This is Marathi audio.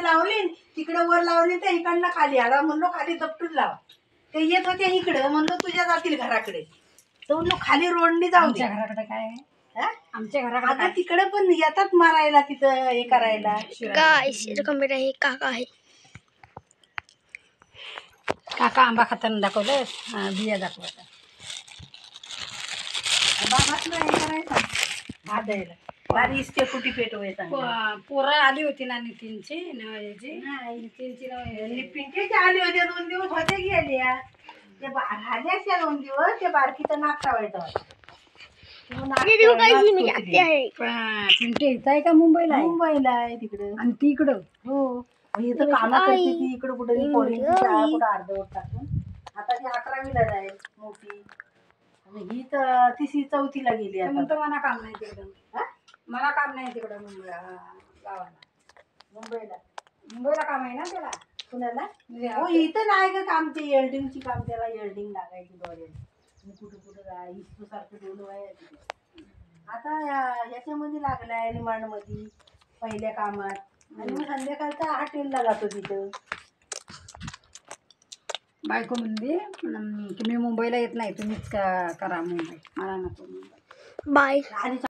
लावली तिकडे वर लावली तर इकडनं खाली आला. म्हणलो खाली दपटून लाव. ते येत होते इकडं. म्हणलो तुझ्या जातील घराकडे. तर म्हणलो खाली रोडनी जाऊ दे. घराकडे काय आहे? आमच्या आता घराकडे तिकडे पण येतात मारायला तिथं हे करायला. कॅमेरा हे काका आहे. काका आंबा खाताना दाखवलं, बिया दाखवलं. बाबाच हे करायचा भात द्यायला. बारी इसके कुटी पेटवायचा. पोरं आली होती ना नितीनची नितीनची पिंटेचे आले होते 2 दिवस होते गेले. ते राहिले असते 2 दिवस. ते बारकीचं नाक टावायचं होतं. पिंटे इथं आहे का मुंबईला आहे? मुंबईला आहे तिकडं. आणि ती इकडं हो इथं कामं करते ती. इकडं कुठं पोरींची शाळा कुठं अर्धवट टाकून. आता ती 11वीला जाईल मोठी. आणि ही तर 3री 4थीला गेली आता. म्हणतो मला काम नाही तिकडं. मला काम नाही तिकडं गावाला. मुंबईला काम आहे ना त्याला. कुणाला? हो इथं नाही का काम. ते एल्डिंगची काम. त्याला एल्डिंग लागायची दोरे. कुठं कुठं जाय सारखं दोन आहे. आता याच्यामध्ये लागलाय रिमांड मध्ये पहिल्या कामात. आणि मग संध्याकाळचा हॉटेलला जातो तिथं. बायको म्हणली की मी मुंबईला येत नाही, तुम्हीच करा मुंबई, मला नको मुंबई. बाय.